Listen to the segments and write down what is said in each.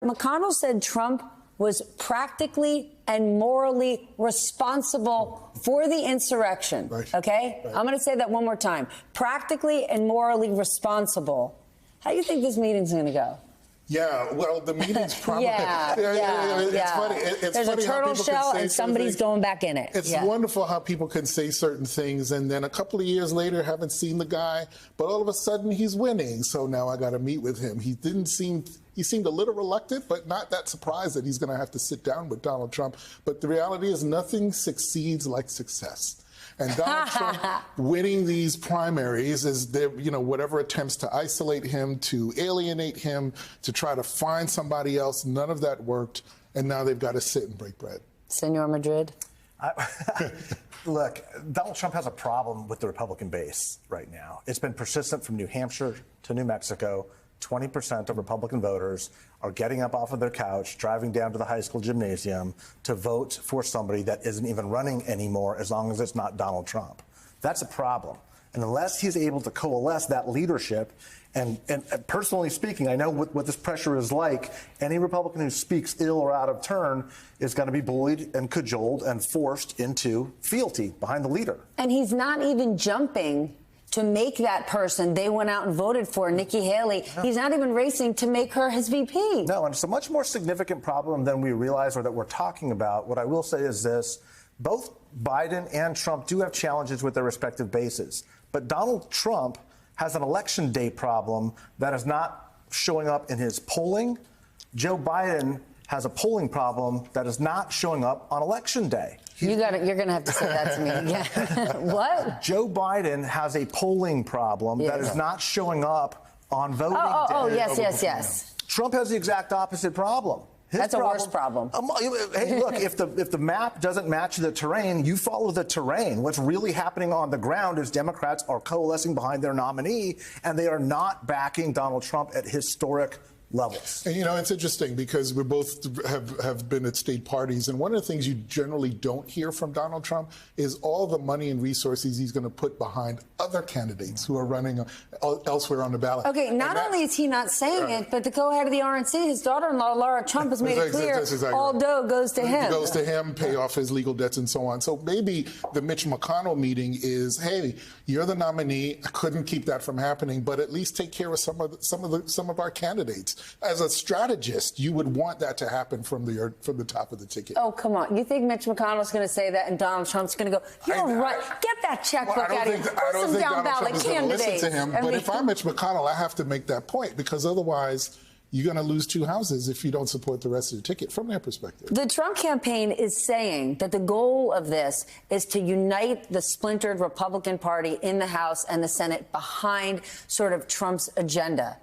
McConnell said Trump was practically and morally responsible for the insurrection. Right. Okay? Right. I'm going to say that one more time. Practically and morally responsible. How do you think this meeting's going to go? Yeah, well, the meeting's probably... yeah. It's funny. There's a turtle shell and somebody's going back in it. It's wonderful how people can say certain things and then a couple of years later haven't seen the guy, but all of a sudden he's winning. So now I got to meet with him. He seemed a little reluctant, but not that surprised that he's going to have to sit down with Donald Trump. But the reality is nothing succeeds like success. And Donald Trump winning these primaries is there, whatever attempts to isolate him, to alienate him, to try to find somebody else, none of that worked. And now they've got to sit and break bread. Senor Madrid. Look, Donald Trump has a problem with the Republican base right now. It's been persistent from New Hampshire to New Mexico. 20% of Republican voters are getting up off of their couch, driving down to the high school gymnasium to vote for somebody that isn't even running anymore as long as it's not Donald Trump. That's a problem. And unless he's able to coalesce that leadership, and personally speaking, I know what this pressure is like. Any Republican who speaks ill or out of turn is going to be bullied and cajoled and forced into fealty behind the leader. And he's not even jumping to make that person they went out and voted for, Nikki Haley. No. He's not even racing to make her his VP. No, and it's a much more significant problem than we realize or that we're talking about. What I will say is this. Both Biden and Trump do have challenges with their respective bases. But Donald Trump has an election day problem that is not showing up in his polling. Joe Biden has a polling problem that is not showing up on election day. You're going to have to say that to me. Yeah. What? Joe Biden has a polling problem that is not showing up on voting day. Oh, yes. Trump has the exact opposite problem. That's a worse problem. Hey, look, if the map doesn't match the terrain, you follow the terrain. What's really happening on the ground is Democrats are coalescing behind their nominee, and they are not backing Donald Trump at historic levels. And it's interesting because we both have been at state parties, and one of the things you generally don't hear from Donald Trump is all the money and resources he's going to put behind other candidates who are running elsewhere on the ballot. Okay, not only is he not saying it, but the co-head of the RNC, his daughter-in-law, Laura Trump, has made it clear all dough goes to him. It goes to him, pay off his legal debts and so on. So maybe the Mitch McConnell meeting is, hey, you're the nominee. I couldn't keep that from happening, but at least take care of some of our candidates. As a strategist, you would want that to happen from the top of the ticket. Oh, come on. You think Mitch McConnell's going to say that and Donald Trump's going to go, you're right, get that checkbook out of here. I don't think Donald Trump is going to listen to him. But if I'm Mitch McConnell, I have to make that point because otherwise you're going to lose 2 houses if you don't support the rest of the ticket from their perspective. The Trump campaign is saying that the goal of this is to unite the splintered Republican Party in the House and the Senate behind sort of Trump's agenda.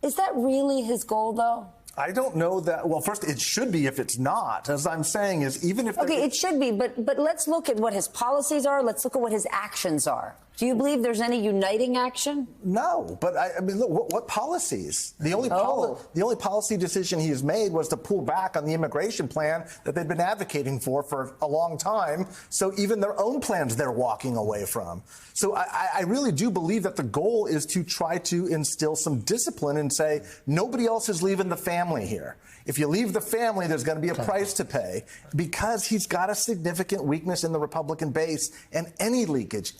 Is that really his goal, though? I don't know that. Well, first, it should be if it's not. As I'm saying is even if... Okay, it should be, but let's look at what his policies are. Let's look at what his actions are. Do you believe there's any uniting action? No, but I mean, look, what policies? The only policy decision he has made was to pull back on the immigration plan that they've been advocating for a long time. So even their own plans they're walking away from. So I really do believe that the goal is to try to instill some discipline and say nobody else is leaving the family here. If you leave the family, there's going to be a price to pay because he's got a significant weakness in the Republican base, and any leakage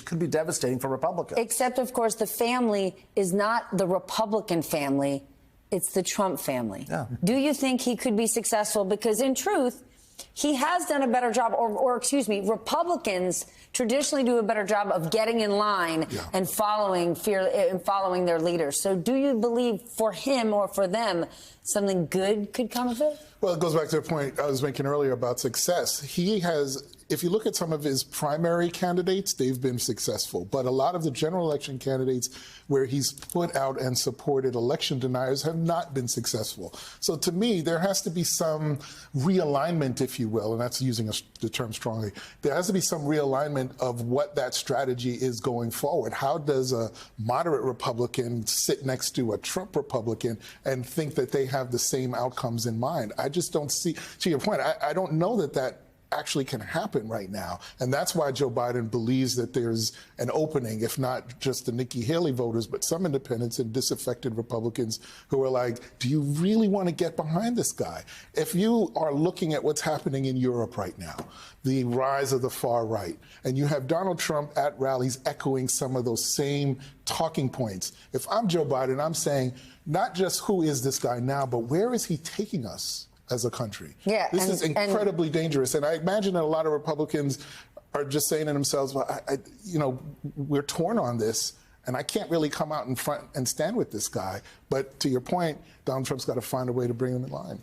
could be devastating for Republicans. Except, of course, the family is not the Republican family. It's the Trump family. Yeah. Do you think he could be successful? Because in truth, he has done a better job, or excuse me, Republicans traditionally do a better job of getting in line and following their leaders. So do you believe for him or for them something good could come of it? Well, it goes back to the point I was making earlier about success. He has, if you look at some of his primary candidates, they've been successful. But a lot of the general election candidates where he's put out and supported election deniers have not been successful. So to me, there has to be some realignment, if you will, and that's using the term strongly. There has to be some realignment of what that strategy is going forward. How does a moderate Republican sit next to a Trump Republican and think that they have the same outcomes in mind? I just don't see, to your point, I don't know that actually can happen right now. And that's why Joe Biden believes that there's an opening, if not just the Nikki Haley voters, but some independents and disaffected Republicans who are like, do you really want to get behind this guy? If you are looking at what's happening in Europe right now, the rise of the far right, and you have Donald Trump at rallies echoing some of those same talking points. If I'm Joe Biden, I'm saying not just who is this guy now, but where is he taking us as a country? Yeah, this is incredibly dangerous. And I imagine that a lot of Republicans are just saying to themselves, well, we're torn on this, and I can't really come out in front and stand with this guy. But to your point, Donald Trump's got to find a way to bring him in line.